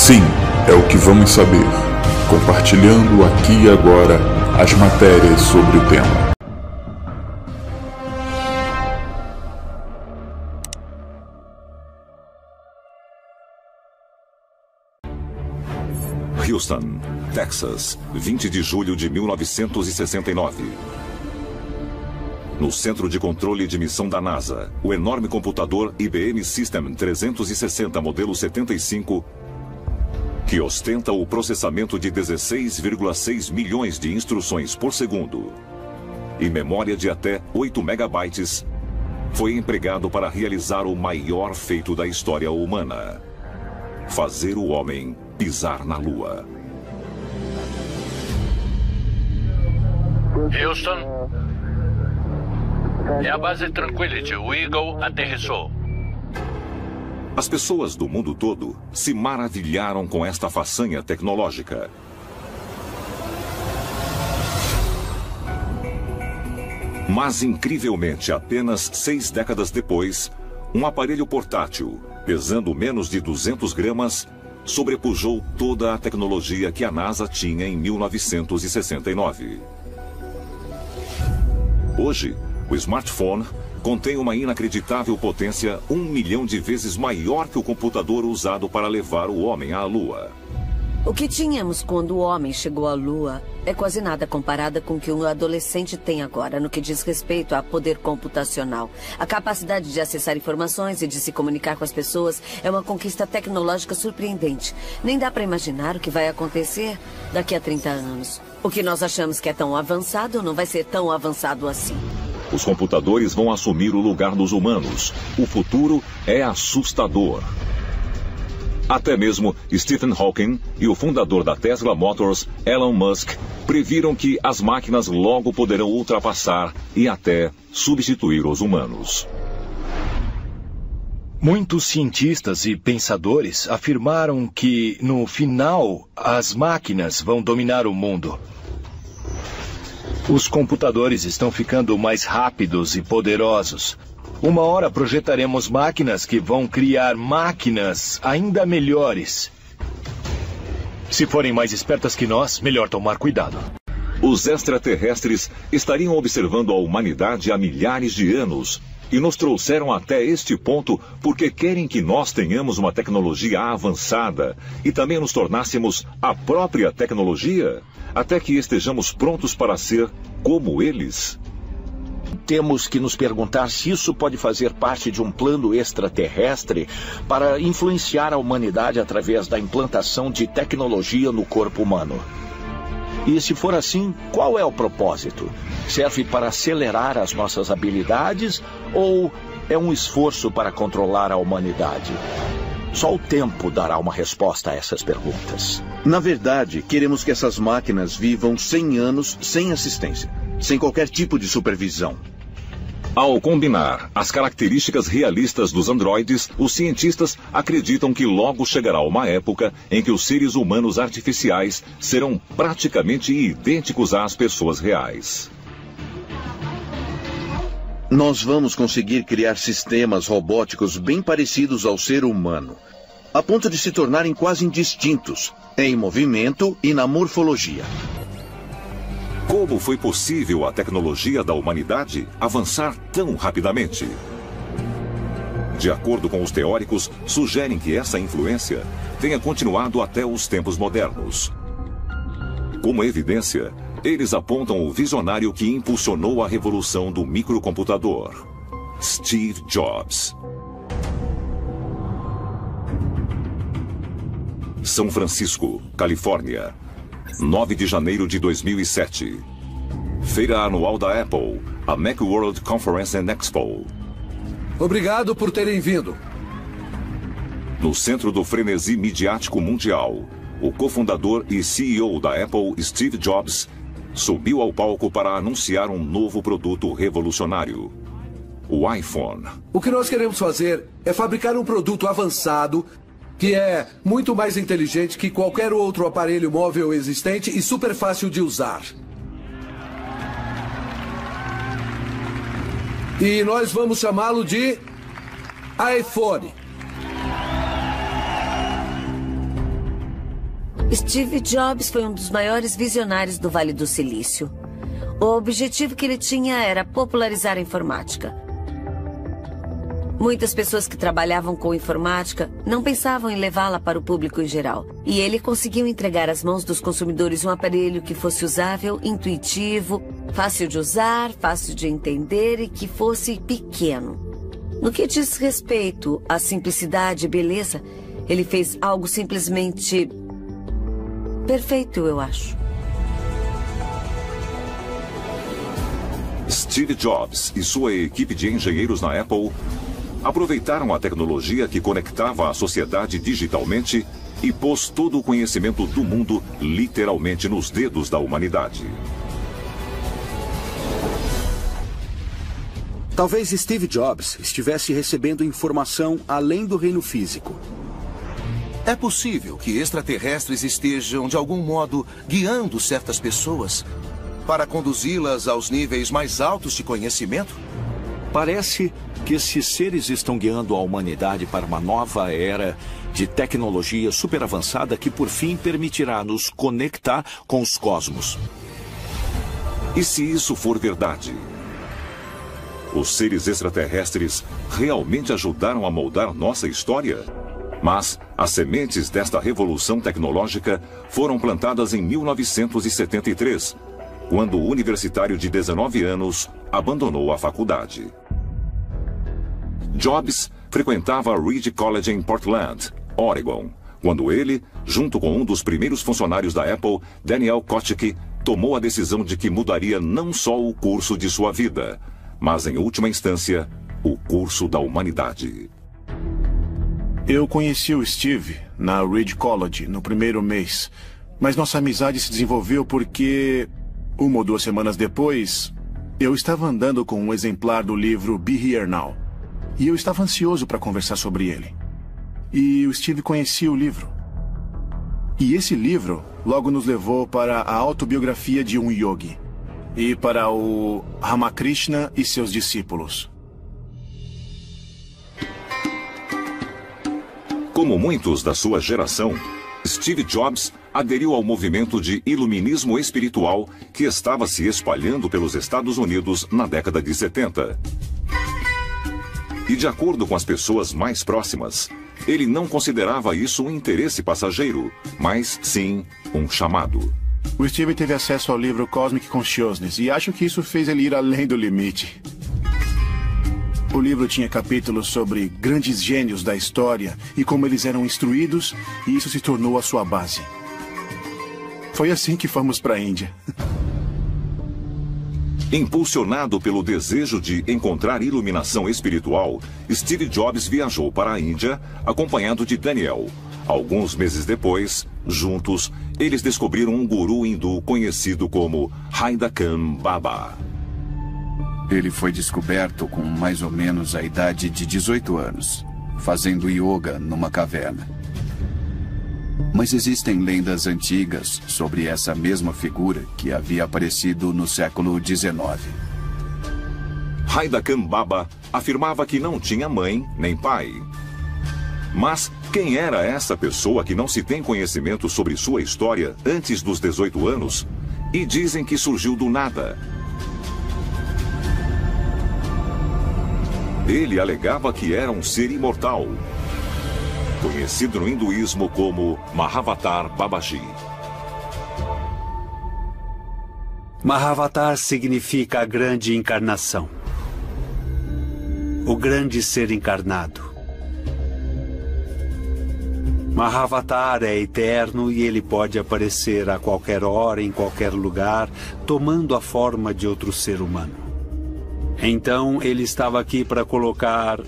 Sim, é o que vamos saber, compartilhando aqui e agora as matérias sobre o tema. Houston, Texas, 20 de julho de 1969. No Centro de Controle de Missão da NASA, o enorme computador IBM System 360 modelo 75, que ostenta o processamento de 16,6 milhões de instruções por segundo e memória de até 8 megabytes, foi empregado para realizar o maior feito da história humana: fazer o homem pisar na Lua. Houston, é a base Tranquility. O Eagle aterrissou. As pessoas do mundo todo se maravilharam com esta façanha tecnológica. Mas, incrivelmente, apenas 6 décadas depois, um aparelho portátil, pesando menos de 200 gramas, sobrepujou toda a tecnologia que a NASA tinha em 1969. Hoje, o smartphone contém uma inacreditável potência 1 milhão de vezes maior que o computador usado para levar o homem à Lua. O que tínhamos quando o homem chegou à Lua é quase nada comparada com o que um adolescente tem agora no que diz respeito a poder computacional. A capacidade de acessar informações e de se comunicar com as pessoas é uma conquista tecnológica surpreendente. Nem dá para imaginar o que vai acontecer daqui a 30 anos. O que nós achamos que é tão avançado não vai ser tão avançado assim. Os computadores vão assumir o lugar dos humanos. O futuro é assustador. Até mesmo Stephen Hawking e o fundador da Tesla Motors, Elon Musk, previram que as máquinas logo poderão ultrapassar e até substituir os humanos. Muitos cientistas e pensadores afirmaram que, no final, as máquinas vão dominar o mundo. Os computadores estão ficando mais rápidos e poderosos. Uma hora projetaremos máquinas que vão criar máquinas ainda melhores. Se forem mais espertas que nós, melhor tomar cuidado. Os extraterrestres estariam observando a humanidade há milhares de anos e nos trouxeram até este ponto porque querem que nós tenhamos uma tecnologia avançada e também nos tornássemos a própria tecnologia, até que estejamos prontos para ser como eles. Temos que nos perguntar se isso pode fazer parte de um plano extraterrestre para influenciar a humanidade através da implantação de tecnologia no corpo humano. E se for assim, qual é o propósito? Serve para acelerar as nossas habilidades ou é um esforço para controlar a humanidade? Só o tempo dará uma resposta a essas perguntas. Na verdade, queremos que essas máquinas vivam 100 anos sem assistência, sem qualquer tipo de supervisão. Ao combinar as características realistas dos androides, os cientistas acreditam que logo chegará uma época em que os seres humanos artificiais serão praticamente idênticos às pessoas reais. Nós vamos conseguir criar sistemas robóticos bem parecidos ao ser humano, a ponto de se tornarem quase indistintos em movimento e na morfologia. Como foi possível a tecnologia da humanidade avançar tão rapidamente? De acordo com os teóricos, sugerem que essa influência tenha continuado até os tempos modernos. Como evidência, eles apontam o visionário que impulsionou a revolução do microcomputador, Steve Jobs. São Francisco, Califórnia, 9 de janeiro de 2007. Feira anual da Apple, a Macworld Conference and Expo. Obrigado por terem vindo. No centro do frenesi midiático mundial, o cofundador e CEO da Apple, Steve Jobs, subiu ao palco para anunciar um novo produto revolucionário: o iPhone. O que nós queremos fazer é fabricar um produto avançado que é muito mais inteligente que qualquer outro aparelho móvel existente e super fácil de usar. E nós vamos chamá-lo de iPhone. Steve Jobs foi um dos maiores visionários do Vale do Silício. O objetivo que ele tinha era popularizar a informática. Muitas pessoas que trabalhavam com informática não pensavam em levá-la para o público em geral. E ele conseguiu entregar às mãos dos consumidores um aparelho que fosse usável, intuitivo, fácil de usar, fácil de entender e que fosse pequeno. No que diz respeito à simplicidade e beleza, ele fez algo simplesmente perfeito, eu acho. Steve Jobs e sua equipe de engenheiros na Apple aproveitaram a tecnologia que conectava a sociedade digitalmente e pôs todo o conhecimento do mundo literalmente nos dedos da humanidade. Talvez Steve Jobs estivesse recebendo informação além do reino físico. É possível que extraterrestres estejam, de algum modo, guiando certas pessoas para conduzi-las aos níveis mais altos de conhecimento? Parece que esses seres estão guiando a humanidade para uma nova era de tecnologia super avançada que, por fim, permitirá nos conectar com os cosmos. E se isso for verdade? Os seres extraterrestres realmente ajudaram a moldar nossa história? Mas as sementes desta revolução tecnológica foram plantadas em 1973, quando o universitário de 19 anos abandonou a faculdade. Jobs frequentava Reed College em Portland, Oregon, quando ele, junto com um dos primeiros funcionários da Apple, Daniel Kottke, tomou a decisão de que mudaria não só o curso de sua vida, mas, em última instância, o curso da humanidade. Eu conheci o Steve na Reed College no primeiro mês, mas nossa amizade se desenvolveu porque, 1 ou 2 semanas depois, eu estava andando com um exemplar do livro Be Here Now, e eu estava ansioso para conversar sobre ele. E o Steve conhecia o livro. E esse livro logo nos levou para a autobiografia de um yogi e para o Ramakrishna e seus discípulos. Como muitos da sua geração, Steve Jobs aderiu ao movimento de iluminismo espiritual que estava se espalhando pelos Estados Unidos na década de 70. E de acordo com as pessoas mais próximas, ele não considerava isso um interesse passageiro, mas sim um chamado. O Steve teve acesso ao livro Cosmic Consciousness e acho que isso fez ele ir além do limite. O livro tinha capítulos sobre grandes gênios da história e como eles eram instruídos, e isso se tornou a sua base. Foi assim que fomos para a Índia. Impulsionado pelo desejo de encontrar iluminação espiritual, Steve Jobs viajou para a Índia, acompanhado de Daniel. Alguns meses depois, juntos, eles descobriram um guru hindu conhecido como Haidakam Baba. Ele foi descoberto com mais ou menos a idade de 18 anos, fazendo yoga numa caverna. Mas existem lendas antigas sobre essa mesma figura que havia aparecido no século XIX. Haidakam Baba afirmava que não tinha mãe nem pai. Mas quem era essa pessoa que não se tem conhecimento sobre sua história antes dos 18 anos? E dizem que surgiu do nada. Ele alegava que era um ser imortal, conhecido no hinduísmo como Mahavatar Babaji. Mahavatar significa a grande encarnação, o grande ser encarnado. Mahavatar é eterno e ele pode aparecer a qualquer hora, em qualquer lugar, tomando a forma de outro ser humano. Então, ele estava aqui para colocar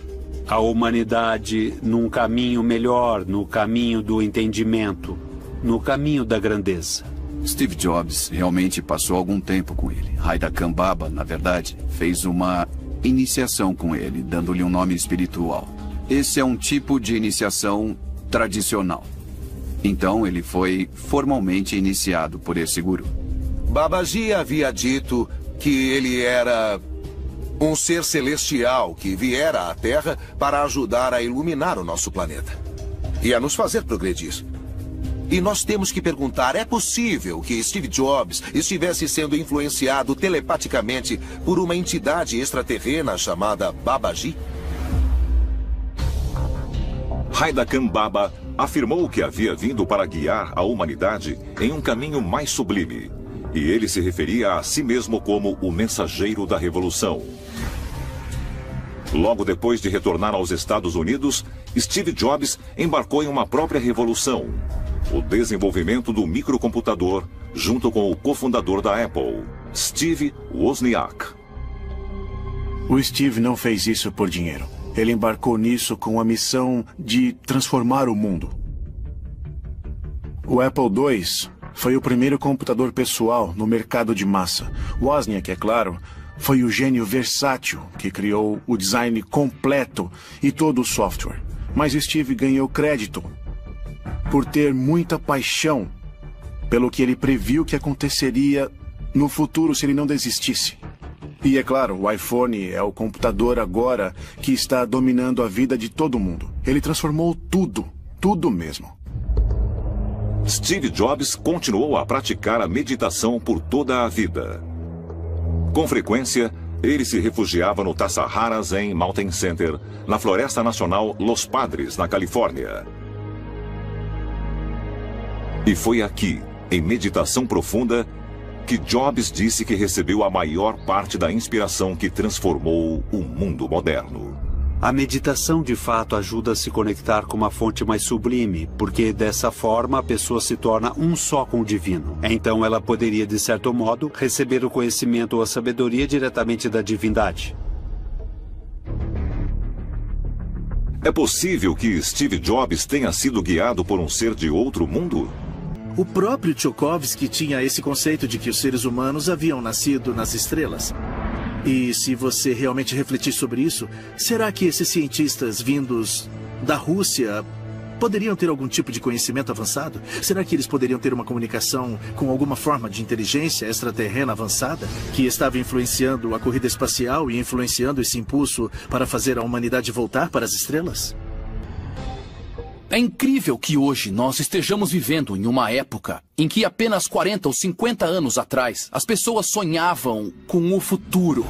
a humanidade num caminho melhor, no caminho do entendimento, no caminho da grandeza. Steve Jobs realmente passou algum tempo com ele. Haidakam Baba, na verdade, fez uma iniciação com ele, dando-lhe um nome espiritual. Esse é um tipo de iniciação tradicional. Então, ele foi formalmente iniciado por esse guru. Babaji havia dito que ele era um ser celestial que viera à Terra para ajudar a iluminar o nosso planeta e a nos fazer progredir. E nós temos que perguntar, é possível que Steve Jobs estivesse sendo influenciado telepaticamente por uma entidade extraterrena chamada Babaji? Haida Baba afirmou que havia vindo para guiar a humanidade em um caminho mais sublime. E ele se referia a si mesmo como o mensageiro da revolução. Logo depois de retornar aos Estados Unidos, Steve Jobs embarcou em uma própria revolução: o desenvolvimento do microcomputador, junto com o cofundador da Apple, Steve Wozniak. O Steve não fez isso por dinheiro. Ele embarcou nisso com a missão de transformar o mundo. O Apple II foi o primeiro computador pessoal no mercado de massa. Wozniak, é claro, foi o gênio versátil que criou o design completo e todo o software. Mas Steve ganhou crédito por ter muita paixão pelo que ele previu que aconteceria no futuro se ele não desistisse. E é claro, o iPhone é o computador agora que está dominando a vida de todo mundo. Ele transformou tudo, tudo mesmo. Steve Jobs continuou a praticar a meditação por toda a vida. Com frequência, ele se refugiava no Tassaharas em Mountain Center, na Floresta Nacional Los Padres, na Califórnia. E foi aqui, em meditação profunda, que Jobs disse que recebeu a maior parte da inspiração que transformou o mundo moderno. A meditação, de fato, ajuda a se conectar com uma fonte mais sublime, porque dessa forma a pessoa se torna um só com o divino. Então ela poderia, de certo modo, receber o conhecimento ou a sabedoria diretamente da divindade. É possível que Steve Jobs tenha sido guiado por um ser de outro mundo? O próprio Tchaikovsky tinha esse conceito de que os seres humanos haviam nascido nas estrelas. E se você realmente refletir sobre isso, será que esses cientistas vindos da Rússia poderiam ter algum tipo de conhecimento avançado? Será que eles poderiam ter uma comunicação com alguma forma de inteligência extraterrena avançada que estava influenciando a corrida espacial e influenciando esse impulso para fazer a humanidade voltar para as estrelas? É incrível que hoje nós estejamos vivendo em uma época em que apenas 40 ou 50 anos atrás as pessoas sonhavam com o futuro.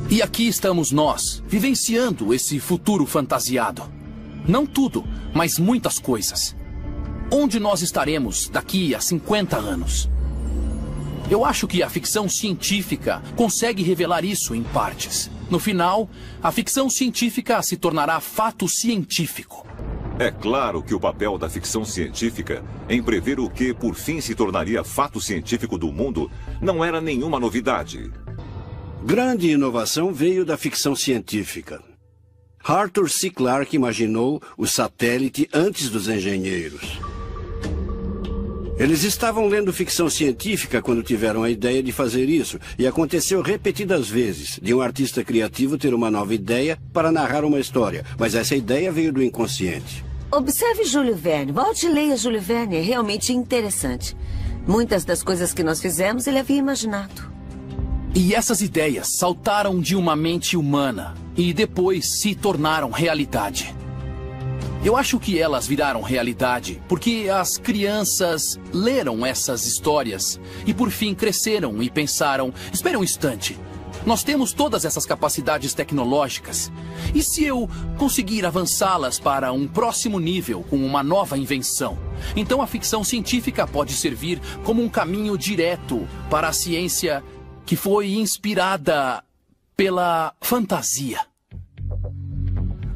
E aqui estamos nós, vivenciando esse futuro fantasiado. Não tudo, mas muitas coisas. Onde nós estaremos daqui a 50 anos? Eu acho que a ficção científica consegue revelar isso em partes. No final, a ficção científica se tornará fato científico. É claro que o papel da ficção científica em prever o que, por fim, se tornaria fato científico do mundo não era nenhuma novidade. Grande inovação veio da ficção científica. Arthur C. Clarke imaginou o satélite antes dos engenheiros. Eles estavam lendo ficção científica quando tiveram a ideia de fazer isso, e aconteceu repetidas vezes de um artista criativo ter uma nova ideia para narrar uma história, mas essa ideia veio do inconsciente. Observe Júlio Verne. Volte e leia Júlio Verne. É realmente interessante. Muitas das coisas que nós fizemos ele havia imaginado. E essas ideias saltaram de uma mente humana e depois se tornaram realidade. Eu acho que elas viraram realidade porque as crianças leram essas histórias e por fim cresceram e pensaram, espera um instante, nós temos todas essas capacidades tecnológicas e se eu conseguir avançá-las para um próximo nível com uma nova invenção? Então a ficção científica pode servir como um caminho direto para a ciência que foi inspirada pela fantasia.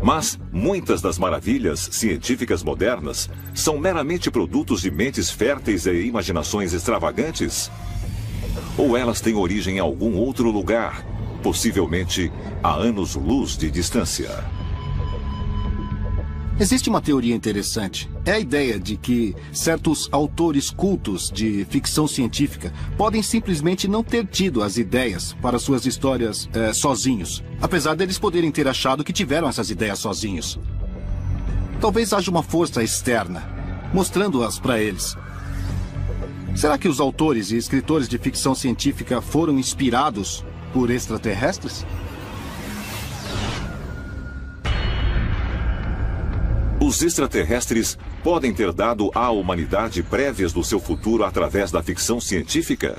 Mas muitas das maravilhas científicas modernas são meramente produtos de mentes férteis e imaginações extravagantes? Ou elas têm origem em algum outro lugar, possivelmente a anos-luz de distância? Existe uma teoria interessante. É a ideia de que certos autores cultos de ficção científica podem simplesmente não ter tido as ideias para suas histórias sozinhos, apesar deles poderem ter achado que tiveram essas ideias sozinhos. Talvez haja uma força externa, mostrando-as para eles. Será que os autores e escritores de ficção científica foram inspirados por extraterrestres? Os extraterrestres podem ter dado à humanidade prévias do seu futuro através da ficção científica?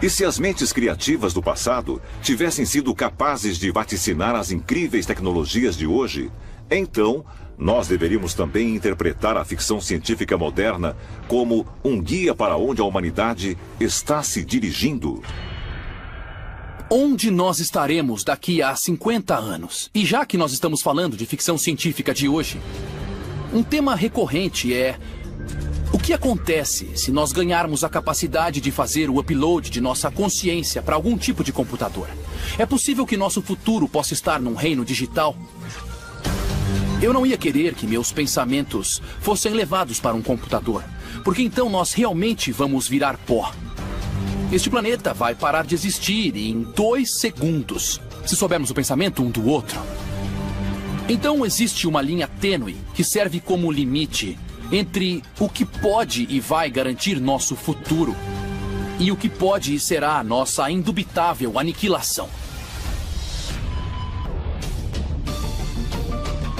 E se as mentes criativas do passado tivessem sido capazes de vaticinar as incríveis tecnologias de hoje, então nós deveríamos também interpretar a ficção científica moderna como um guia para onde a humanidade está se dirigindo. Onde nós estaremos daqui a 50 anos? E já que nós estamos falando de ficção científica de hoje, um tema recorrente é: o que acontece se nós ganharmos a capacidade de fazer o upload de nossa consciência para algum tipo de computador? É possível que nosso futuro possa estar num reino digital? Eu não ia querer que meus pensamentos fossem levados para um computador, porque então nós realmente vamos virar pó. Este planeta vai parar de existir em 2 segundos, se soubermos o pensamento um do outro. Então existe uma linha tênue que serve como limite entre o que pode e vai garantir nosso futuro e o que pode e será a nossa indubitável aniquilação.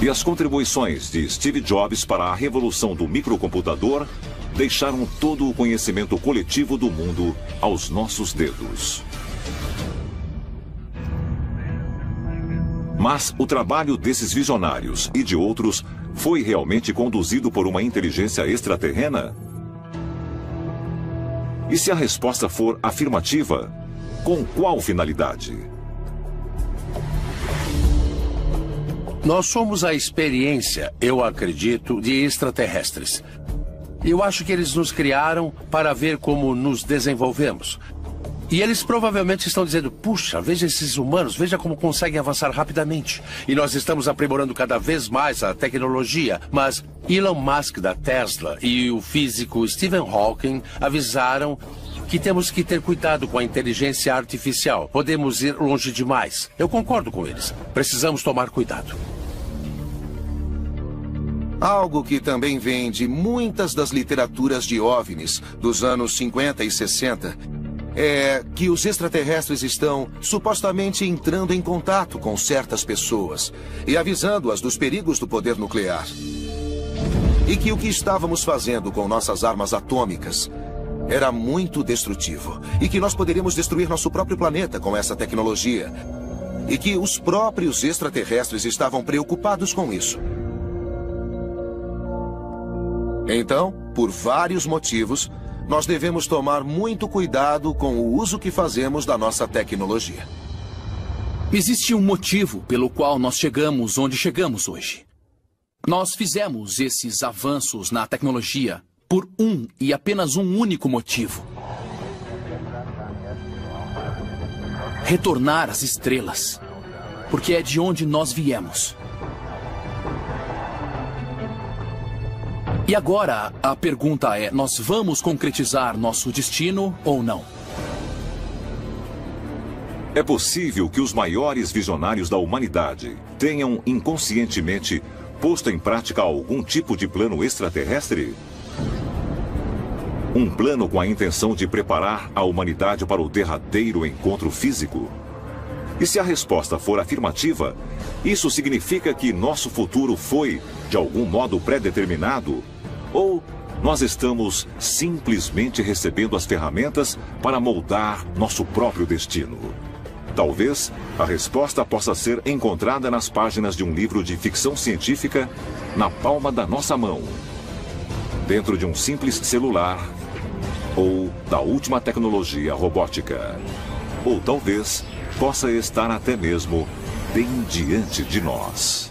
E as contribuições de Steve Jobs para a revolução do microcomputador deixaram todo o conhecimento coletivo do mundo aos nossos dedos. Mas o trabalho desses visionários e de outros foi realmente conduzido por uma inteligência extraterrena? E se a resposta for afirmativa, com qual finalidade? Nós somos a experiência, eu acredito, de extraterrestres. Eu acho que eles nos criaram para ver como nos desenvolvemos. E eles provavelmente estão dizendo: puxa, veja esses humanos, veja como conseguem avançar rapidamente. E nós estamos aprimorando cada vez mais a tecnologia. Mas Elon Musk da Tesla e o físico Stephen Hawking avisaram que temos que ter cuidado com a inteligência artificial. Podemos ir longe demais. Eu concordo com eles. Precisamos tomar cuidado. Algo que também vem de muitas das literaturas de OVNIs dos anos 50 e 60 é que os extraterrestres estão supostamente entrando em contato com certas pessoas e avisando-as dos perigos do poder nuclear. E que o que estávamos fazendo com nossas armas atômicas era muito destrutivo e que nós poderíamos destruir nosso próprio planeta com essa tecnologia. E que os próprios extraterrestres estavam preocupados com isso. Então, por vários motivos, nós devemos tomar muito cuidado com o uso que fazemos da nossa tecnologia. Existe um motivo pelo qual nós chegamos onde chegamos hoje. Nós fizemos esses avanços na tecnologia por um e apenas um único motivo: retornar às estrelas, porque é de onde nós viemos. E agora, a pergunta é: nós vamos concretizar nosso destino ou não? É possível que os maiores visionários da humanidade tenham inconscientemente posto em prática algum tipo de plano extraterrestre? Um plano com a intenção de preparar a humanidade para o derradeiro encontro físico? E se a resposta for afirmativa, isso significa que nosso futuro foi, de algum modo, pré-determinado? Ou nós estamos simplesmente recebendo as ferramentas para moldar nosso próprio destino? Talvez a resposta possa ser encontrada nas páginas de um livro de ficção científica na palma da nossa mão, dentro de um simples celular ou da última tecnologia robótica. Ou talvez possa estar até mesmo bem diante de nós.